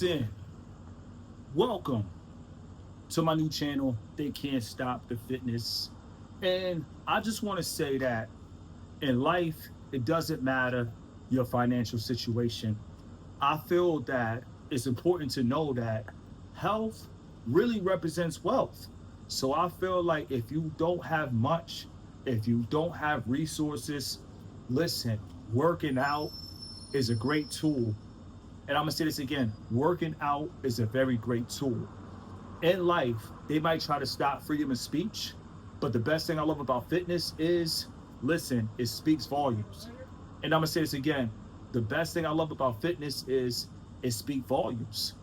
Listen, welcome to my new channel, They Can't Stop the Fitness. And I just want to say that in life, it doesn't matter your financial situation. I feel that it's important to know that health really represents wealth. So I feel like if you don't have much, if you don't have resources, listen, working out is a great tool. And I'm gonna say this again, working out is a very great tool. In life, they might try to stop freedom of speech, but the best thing I love about fitness is, listen, it speaks volumes. And I'm gonna say this again, the best thing I love about fitness is it speaks volumes.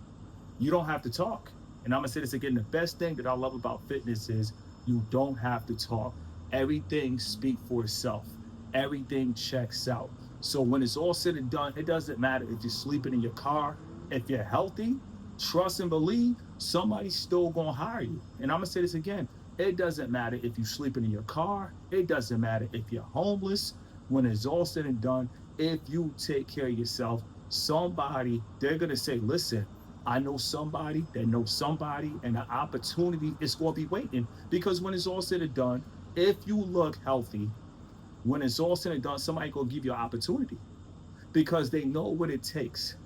You don't have to talk. And I'm gonna say this again, the best thing that I love about fitness is you don't have to talk. Everything speaks for itself. Everything checks out. So when it's all said and done, it doesn't matter if you're sleeping in your car. If you're healthy, trust and believe somebody's still gonna hire you. And I'm gonna say this again. It doesn't matter if you're sleeping in your car. It doesn't matter if you're homeless. When it's all said and done, if you take care of yourself, somebody, they're gonna say, listen, I know somebody that knows somebody, and the opportunity is gonna be waiting. Because when it's all said and done, if you look healthy, when it's all said and done, somebody gonna give you an opportunity because they know what it takes.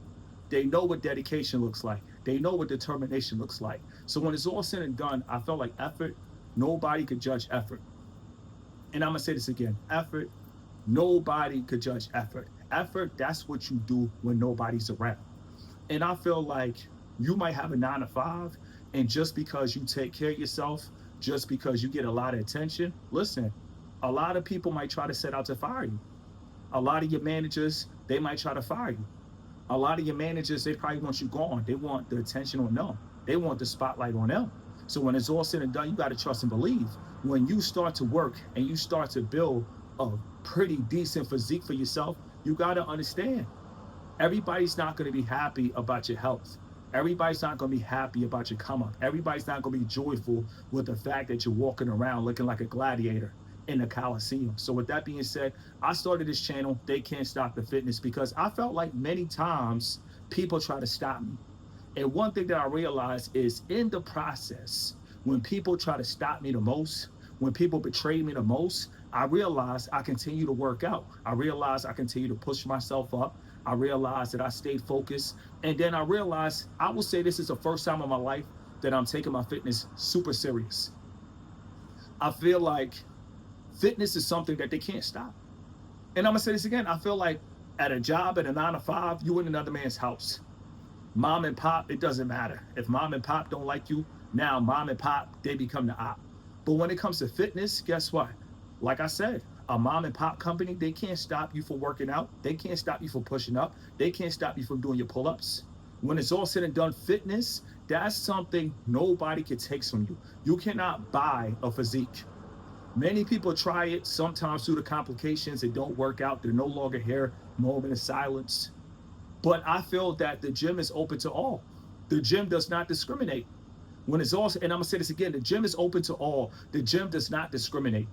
They know what dedication looks like. They know what determination looks like. So when it's all said and done, I felt like effort, nobody could judge effort. And I'm gonna say this again, effort, nobody could judge effort. Effort, that's what you do when nobody's around. And I feel like you might have a 9 to 5, and just because you take care of yourself, just because you get a lot of attention, listen, a lot of people might try to set out to fire you. A lot of your managers, they might try to fire you. A lot of your managers, they probably want you gone. They want the attention on them. They want the spotlight on them. So when it's all said and done, you got to trust and believe. When you start to work and you start to build a pretty decent physique for yourself, you got to understand everybody's not going to be happy about your health. Everybody's not going to be happy about your come up. Everybody's not going to be joyful with the fact that you're walking around looking like a gladiator in the Coliseum. So with that being said, I started this channel, They Can't Stop the Fitness, because I felt like many times people try to stop me. And one thing that I realized is in the process, when people try to stop me the most, when people betray me the most, I realized I continue to work out. I realized I continue to push myself up. I realized that I stayed focused. And then I realized, I will say this is the first time in my life that I'm taking my fitness super serious. I feel like fitness is something that they can't stop. And I'm gonna say this again. I feel like at a job, at a 9 to 5, you in another man's house. Mom and pop, it doesn't matter. If mom and pop don't like you, now mom and pop, they become the op. But when it comes to fitness, guess what? Like I said, a mom and pop company, they can't stop you from working out. They can't stop you from pushing up. They can't stop you from doing your pull-ups. When it's all said and done, fitness, that's something nobody can take from you. You cannot buy a physique. Many people try it, sometimes due to complications, it don't work out. They're no longer here, moment of silence. But I feel that the gym is open to all. The gym does not discriminate. When it's all, and I'm gonna say this again, the gym is open to all. The gym does not discriminate.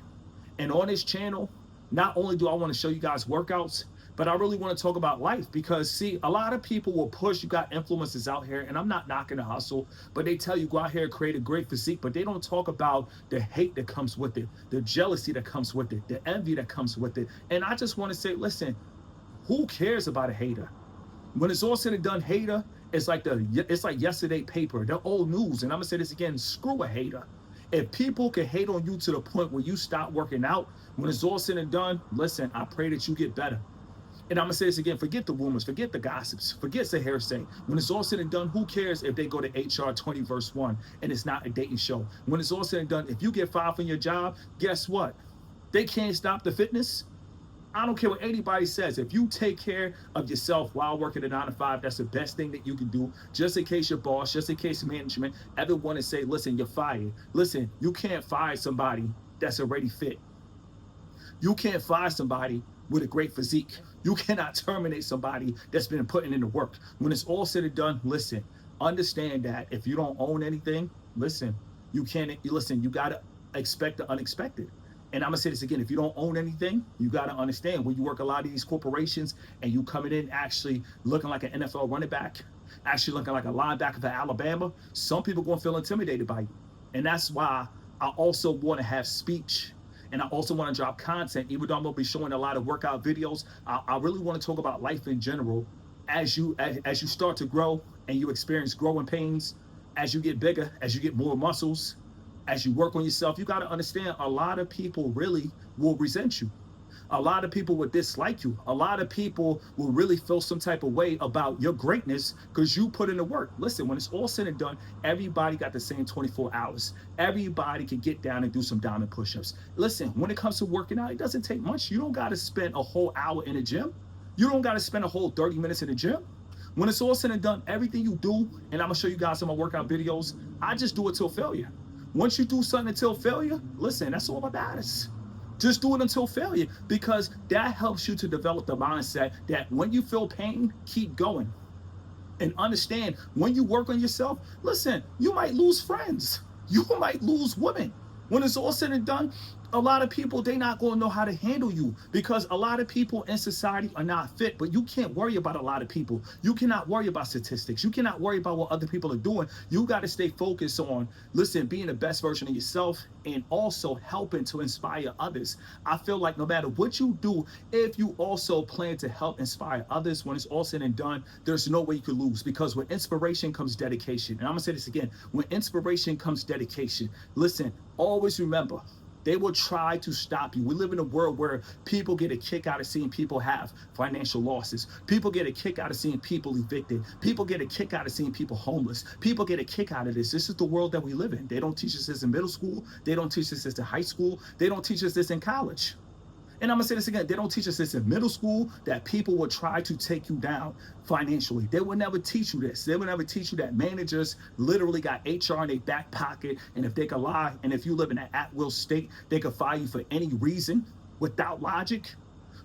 And on this channel, not only do I want to show you guys workouts, but I really want to talk about life because, see, a lot of people will push. You got influencers out here, and I'm not knocking the hustle, but they tell you go out here and create a great physique, but they don't talk about the hate that comes with it, the jealousy that comes with it, the envy that comes with it. And I just want to say, listen, who cares about a hater? When it's all said and done, hater is like it's like yesterday paper. They're old news. And I'm gonna say this again: screw a hater. If people can hate on you to the point where you stop working out, when it's all said and done, listen, I pray that you get better. And I'm gonna say this again: forget the rumors, forget the gossips, forget the hearsay. When it's all said and done, who cares if they go to HR 20 verse 1 and it's not a dating show? When it's all said and done, if you get fired from your job, guess what? They can't stop the fitness. I don't care what anybody says. If you take care of yourself while working a 9 to 5, that's the best thing that you can do. Just in case your boss, just in case management ever want to say, listen, you're fired. Listen, you can't fire somebody that's already fit. You can't fire somebody with a great physique. You cannot terminate somebody that's been putting in the work. When it's all said and done, listen, understand that if you don't own anything, listen, you can't, listen, you got to expect the unexpected. And I'm gonna say this again: if you don't own anything, you gotta understand when you work a lot of these corporations and you coming in actually looking like an NFL running back, actually looking like a linebacker for Alabama, some people going to feel intimidated by you. And that's why I also want to have speech, and I also want to drop content. Even though I'm going to be showing a lot of workout videos, I really want to talk about life in general. As you start to grow and you experience growing pains, as you get bigger, as you get more muscles, as you work on yourself, you got to understand a lot of people really will resent you. A lot of people would dislike you. A lot of people will really feel some type of way about your greatness because you put in the work. Listen, when it's all said and done, everybody got the same 24 hours. Everybody can get down and do some diamond push-ups. Listen, when it comes to working out, it doesn't take much. You don't got to spend a whole hour in the gym. You don't got to spend a whole 30 minutes in the gym. When it's all said and done, everything you do, and I'm going to show you guys some of my workout videos, I just do it till failure. Once you do something until failure, listen, that's all that matters. Just do it until failure, because that helps you to develop the mindset that when you feel pain, keep going. And understand, when you work on yourself, listen, you might lose friends. You might lose women. When it's all said and done, a lot of people, they not going to know how to handle you, because a lot of people in society are not fit. But you can't worry about a lot of people. You cannot worry about statistics. You cannot worry about what other people are doing. You got to stay focused on, listen, being the best version of yourself, and also helping to inspire others. I feel like no matter what you do, if you also plan to help inspire others, when it's all said and done, there's no way you could lose, because with inspiration comes dedication. And I'm going to say this again. When inspiration comes dedication, listen, always remember, they will try to stop you. We live in a world where people get a kick out of seeing people have financial losses. People get a kick out of seeing people evicted. People get a kick out of seeing people homeless. People get a kick out of this. This is the world that we live in. They don't teach us this in middle school. They don't teach us this in high school. They don't teach us this in college. And I'm going to say this again. They don't teach us this in middle school, that people will try to take you down financially. They will never teach you this. They will never teach you that managers literally got HR in their back pocket. And if they could lie, and if you live in an at-will state, they could fire you for any reason without logic.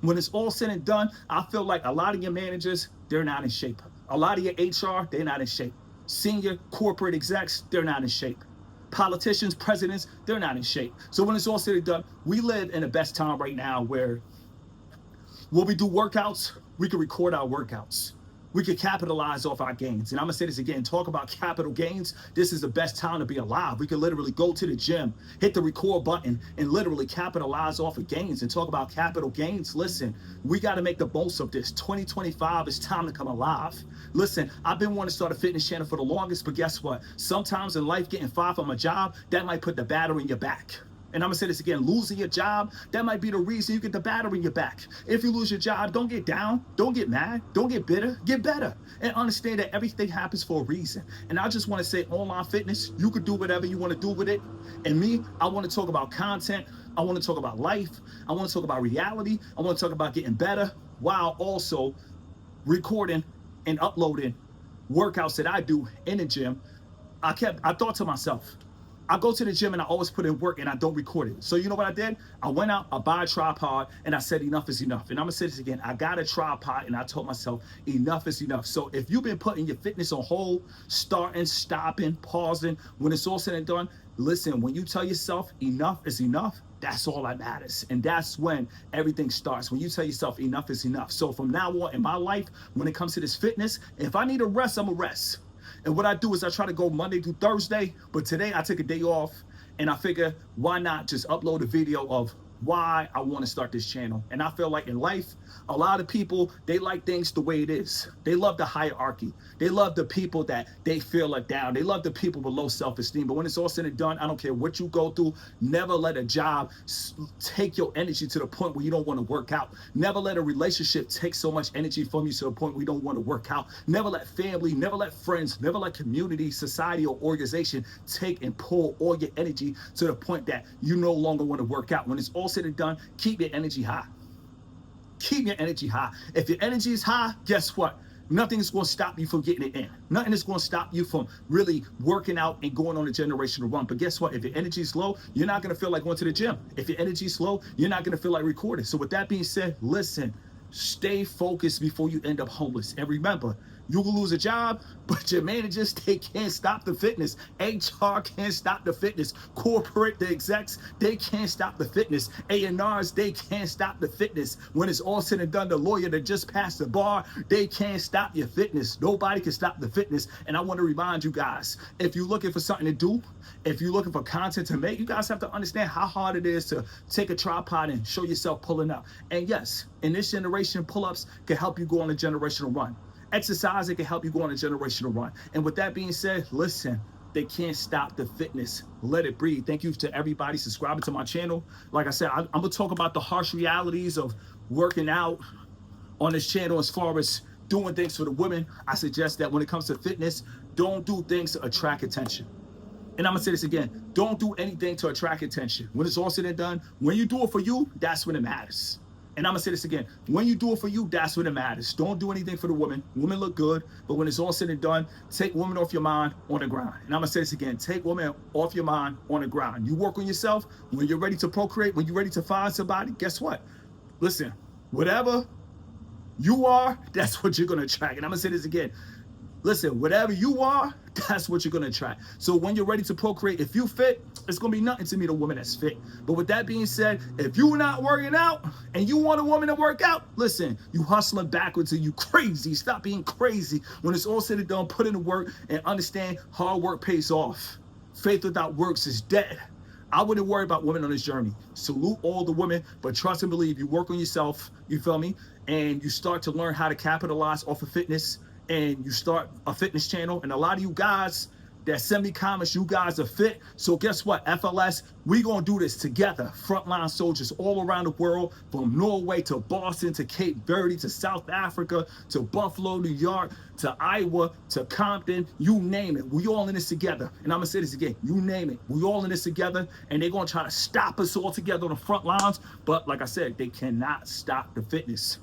When it's all said and done, I feel like a lot of your managers, they're not in shape. A lot of your HR, they're not in shape. Senior corporate execs, they're not in shape. Politicians, presidents, they're not in shape. So when it's all said and done, we live in the best time right now where when we do workouts, we can record our workouts. We can capitalize off our gains. And I'm gonna say this again, talk about capital gains. This is the best time to be alive. We can literally go to the gym, hit the record button, and literally capitalize off of gains. And talk about capital gains. Listen, we gotta make the most of this. 2025 is time to come alive. Listen, I've been wanting to start a fitness channel for the longest, but guess what? Sometimes in life, getting fired from a job, that might put the battery in your back. And I'm gonna say this again, losing your job, that might be the reason you get the battery in your back. If you lose your job, don't get down, don't get mad, don't get bitter, get better. And understand that everything happens for a reason. And I just wanna say, online fitness, you could do whatever you wanna do with it. And me, I wanna talk about content, I wanna talk about life, I wanna talk about reality, I wanna talk about getting better, while also recording and uploading workouts that I do in the gym. I thought to myself, I go to the gym and I always put in work and I don't record it. So you know what I did? I went out, I bought a tripod, and I said enough is enough. And I'm gonna say this again. I got a tripod and I told myself enough is enough. So if you've been putting your fitness on hold, starting, stopping, pausing, when it's all said and done, listen, when you tell yourself enough is enough, that's all that matters. And that's when everything starts. When you tell yourself enough is enough. So from now on in my life, when it comes to this fitness, if I need a rest, I'm a rest. And what I do is I try to go Monday through Thursday, but today I took a day off and I figure why not just upload a video of why I want to start this channel. And I feel like in life, a lot of people, they like things the way it is. They love the hierarchy. They love the people that they feel are down. They love the people with low self-esteem. But when it's all said and done, I don't care what you go through. Never let a job take your energy to the point where you don't want to work out. Never let a relationship take so much energy from you to the point where you don't want to work out. Never let family, never let friends, never let community, society, or organization take and pull all your energy to the point that you no longer want to work out. When it's all said and done, keep your energy high. Keep your energy high. If your energy is high, guess what? Nothing is going to stop you from getting it in. Nothing is going to stop you from really working out and going on a generational run. But guess what? If your energy is low, you're not going to feel like going to the gym. If your energy is low, you're not going to feel like recording. So with that being said, listen, stay focused before you end up homeless. And remember, You will lose a job, but your managers, they can't stop the fitness. HR can't stop the fitness. Corporate, the execs, they can't stop the fitness. A&Rs, they can't stop the fitness. When it's all said and done, the lawyer that just passed the bar, they can't stop your fitness. Nobody can stop the fitness. And I want to remind you guys, if you're looking for something to do, if you're looking for content to make, you guys have to understand how hard it is to take a tripod and show yourself pulling up. And yes, in this generation, pull-ups can help you go on a generational run. Exercise, it can help you go on a generational run. And with that being said, listen, they can't stop the fitness. Let it breathe. Thank you to everybody subscribing to my channel. Like I said, I'm going to talk about the harsh realities of working out on this channel as far as doing things for the women. I suggest that when it comes to fitness, don't do things to attract attention. And I'm going to say this again. Don't do anything to attract attention. When it's all said and done, when you do it for you, that's when it matters. And I'm going to say this again. When you do it for you, that's when it matters. Don't do anything for the women. Women look good, but when it's all said and done, take women off your mind on the ground. And I'm going to say this again. Take women off your mind on the ground. You work on yourself. When you're ready to procreate, when you're ready to find somebody, guess what? Listen, whatever you are, that's what you're going to attract. And I'm going to say this again. Listen, whatever you are, that's what you're going to attract. So when you're ready to procreate, if you fit, it's going to be nothing to meet a woman that's fit. But with that being said, if you're not working out and you want a woman to work out, listen, you hustling backwards and you crazy. Stop being crazy. When it's all said and done, put in the work and understand hard work pays off. Faith without works is dead. I wouldn't worry about women on this journey. Salute all the women, but trust and believe. You work on yourself, you feel me? And you start to learn how to capitalize off of fitness. And you start a fitness channel, and a lot of you guys that send me comments, you guys are fit. So guess what, FLS, we gonna do this together. Frontline soldiers all around the world, from Norway to Boston to Cape Verde to South Africa to Buffalo, New York to Iowa to Compton, you name it. We all in this together. And I'm gonna say this again, you name it. We all in this together, and they're gonna try to stop us all together on the front lines. But like I said, they cannot stop the fitness.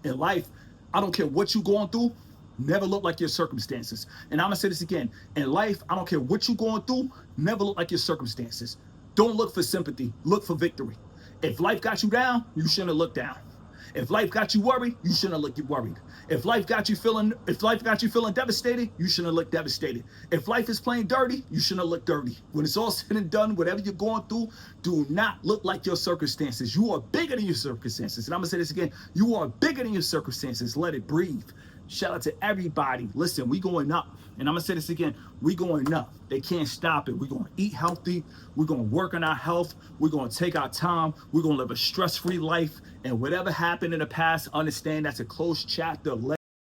In life, I don't care what you're going through, never look like your circumstances. And I'm gonna say this again. In life, I don't care what you're going through, never look like your circumstances. Don't look for sympathy, look for victory. If life got you down, you shouldn't look down. If life got you worried, you shouldn't look worried. If life got you feeling devastated, you shouldn't look devastated. If life is playing dirty, you shouldn't look dirty. When it's all said and done, whatever you're going through, do not look like your circumstances. You are bigger than your circumstances. And I'm gonna say this again, you are bigger than your circumstances. Let it breathe. Shout out to everybody. Listen, we going up. And I'm going to say this again. We going up. They can't stop it. We're going to eat healthy. We're going to work on our health. We're going to take our time. We're going to live a stress-free life. And whatever happened in the past, understand that's a closed chapter.